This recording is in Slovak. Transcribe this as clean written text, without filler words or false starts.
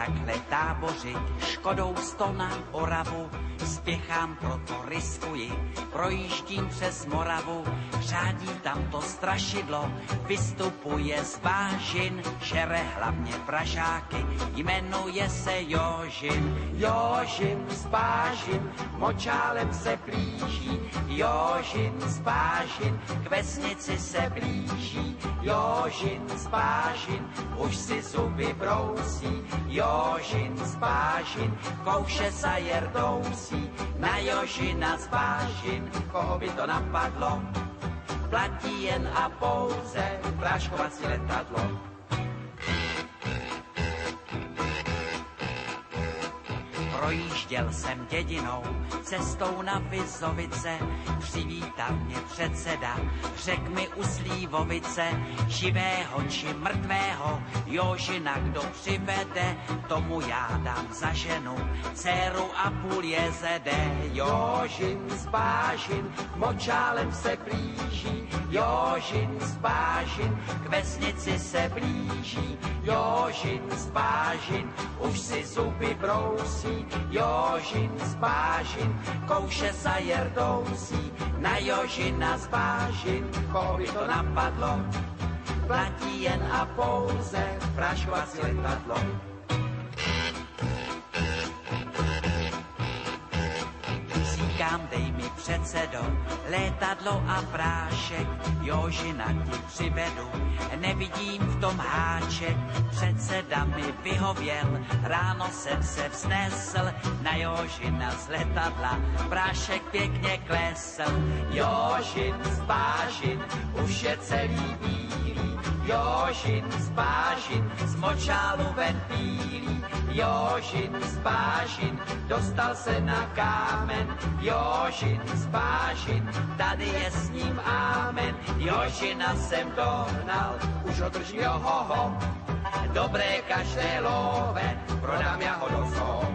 takhle tábořit, škodou 100 na Oravu, spěchám, proto riskuji, projíždím přes Moravu, řádí tam to strašidlo, vystupuje z vážin, žere hlavně pražáky, jmenuje se Jožin. Jožin z Pážin, močálem se blíží, Jožin z Pážin, k vesnici se blíží, Jožin z Pážin, už si zuby brousí, Jožin z Pážin, kouše zajer dousí, na Jožina z Pážin, koho by to napadlo, platí jen a pouze práškovací letadlo. Projížděl jsem dědinou, cestou na Vizovice, přivítal mě předseda, řek mi u Slívovice, živého či mrtvého, Jožina kdo přivede, tomu já dám za ženu, dceru a půl jezede. Jožin z Pážin, močálem se blíží, Jožin z Pážin, k vesnici se blíží, Jožin z Pážin, už si zuby brousí, Jožin z Pážin, kouše zajer dousí, na Jožina z Pážin, koho by to napadlo, platí jen a pouze práškovací letadlo. Říkám, dej mi předsedo, létadlo a prášek, Jožina ti přivedu, nevidím v tom háček, předseda mi vyhověl, ráno jsem se vznesl, na Jožina z letadla, prášek pěkně klesl. Jožin z Pážin, už je celý bílý, Jožin z Pážin, z močálu ven bílý, Jožin z Pážin, dostal se na kámen, Jožin z Pážin, tady je s ním amen, Jožina jsem dohnal, už ho drží ho, dobré kaštelové, prodám já ho do zoo.